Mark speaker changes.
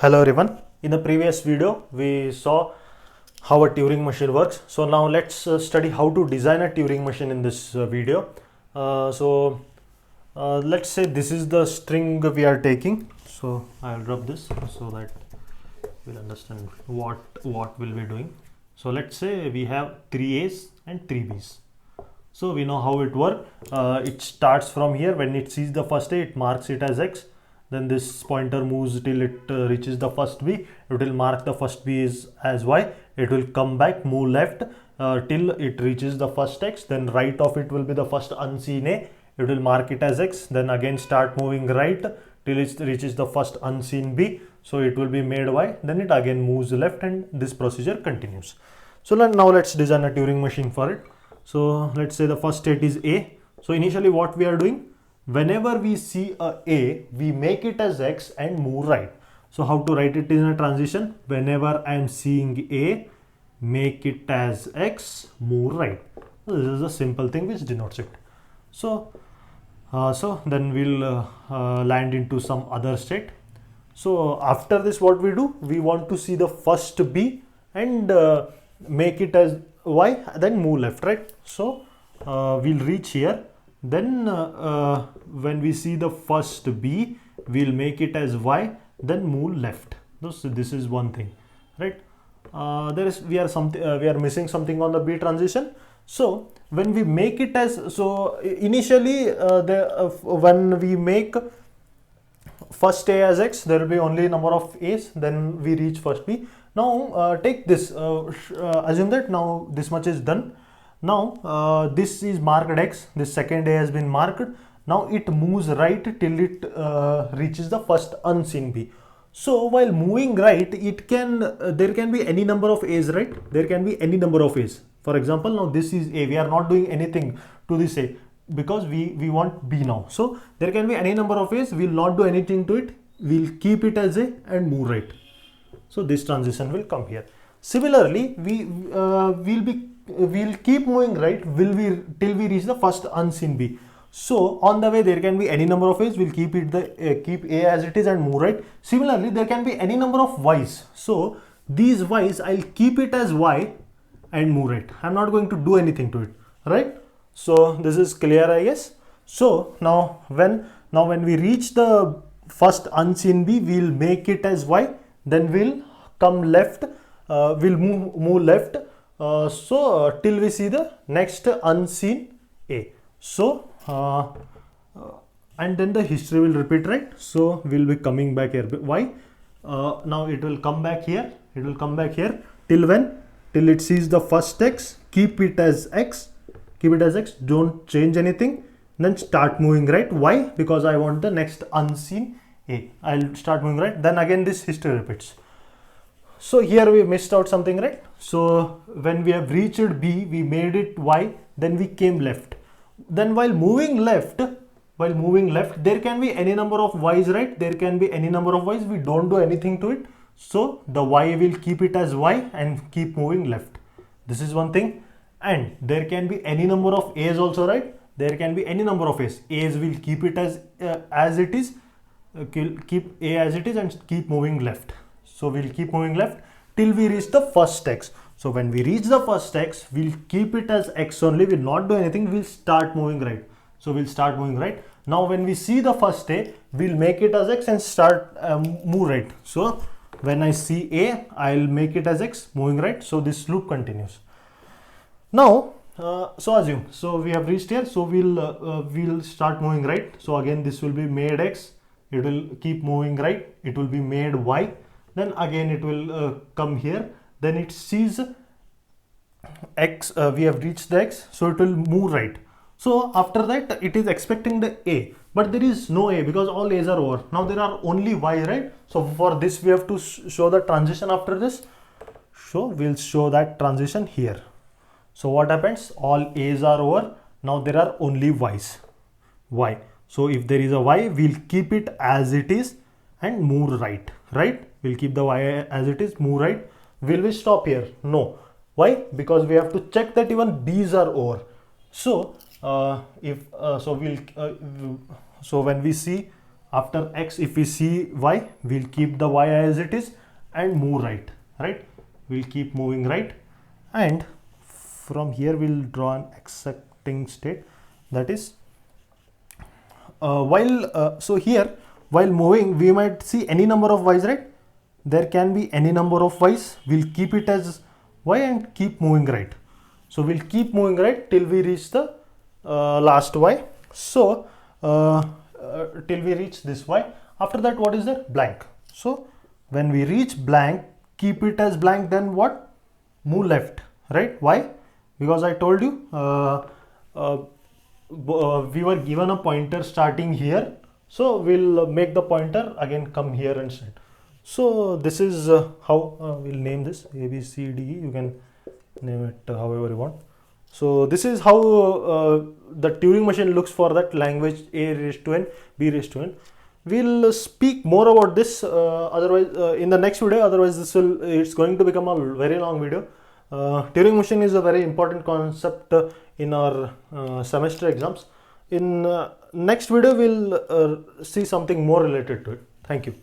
Speaker 1: Hello everyone. In the previous video, we saw how a Turing machine works. So now let's study how to design a Turing machine in this video. Let's say this is the string we are taking. So I'll drop this so that we'll understand what we'll be doing. So let's say we have 3 A's and 3 B's. So we know how it works. It starts from here. When it sees the first A, it marks it as X. Then this pointer moves till it reaches the first B. It will mark the first B as Y. It will come back, move left till it reaches the first X. Then right of it will be the first unseen A. It will mark it as X. Then again start moving right till it reaches the first unseen B. So it will be made Y. Then it again moves left and this procedure continues. So now let's design a Turing machine for it. So let's say the first state is A. So initially what we are doing, whenever we see a, we make it as X and move right. So how to write it in a transition? Whenever I am seeing A, make it as X, move right. So this is a simple thing which denotes it. So then we'll land into some other state. So after this, what we do? We want to see the first B and make it as Y, then move left, right? So we'll reach here. Then when we see the first B, we'll make it as Y, then move left. So this is one thing, right? We are missing something on the B transition. So when we make it as, so initially when we make first A as X, there will be only number of A's, then we reach first B. Now take this, assume that now this much is done. Now this is marked X, this second A has been marked. Now it moves right till it reaches the first unseen B. So while moving right, it can there can be any number of A's, right? There can be any number of A's. For example, now this is A, we are not doing anything to this A because we want B now. So there can be any number of A's, we'll not do anything to it, we'll keep it as A and move right. So this transition will come here. Similarly, we'll keep moving right till we reach the first unseen B. So on the way there can be any number of A's, we'll keep A as it is and move right. Similarly, there can be any number of Y's. So these Y's, I'll keep it as Y and move right. I'm not going to do anything to it, right? So this is clear, I guess. So now when we reach the first unseen B, we'll make it as Y, then we'll come left, we'll move left, till we see the next unseen A. So and then the history will repeat, right? So we'll be coming back here. Why? Now it will come back here. It will come back here till when? Till it sees the first X. Keep it as X. Keep it as X. Don't change anything. Then start moving right. Why? Because I want the next unseen A. I'll start moving right. Then again this history repeats. So here we missed out something, right? So when we have reached B, we made it Y, then we came left. Then while moving left, there can be any number of Y's, right? There can be any number of Y's. We don't do anything to it. So the Y will keep it as Y and keep moving left. This is one thing. And there can be any number of A's also, right? There can be any number of A's. A's will keep it as it is. Keep A as it is and keep moving left. So we'll keep moving left till we reach the first X. So when we reach the first X, we'll keep it as X only. We'll not do anything. We'll start moving right. So we'll start moving right. Now when we see the first A, we'll make it as X and start move right. So when I see A, I'll make it as X, moving right. So this loop continues. Now, so assume. So we have reached here. So we'll start moving right. So again, this will be made X. It will keep moving right. It will be made Y. Then again it will come here, then it sees X, we have reached the X, so it will move right. So after that it is expecting the A, but there is no A because all A's are over. Now there are only Y, right? So for this we have to show the transition after this. So we'll show that transition here. So what happens? All A's are over. Now there are only Y's. Y. So if there is a Y, we'll keep it as it is and move right, right? We'll keep the Y as it is, move right. Will we stop here? No. Why? Because we have to check that even B's are over. So when we see After x, if we see y, we'll keep the y as it is and move right, right? We'll keep moving right, and from here we'll draw an accepting state, that is so here while moving we might see any number of y's, right? There can be any number of y's. We'll keep it as y and keep moving right. So we'll keep moving right till we reach the last y. So till we reach this y. After that, what is there? Blank. So when we reach blank, keep it as blank, then what? Move left, right? Why? Because I told you we were given a pointer starting here, so we'll make the pointer again come here and set. So this is how we'll name this A, B, C, D, E. You can name it however you want. So this is how the Turing machine looks for that language A raised to n, B raised to n. We'll speak more about this otherwise in the next video. Otherwise, it's going to become a very long video. Turing machine is a very important concept in our semester exams. In next video, we'll see something more related to it. Thank you.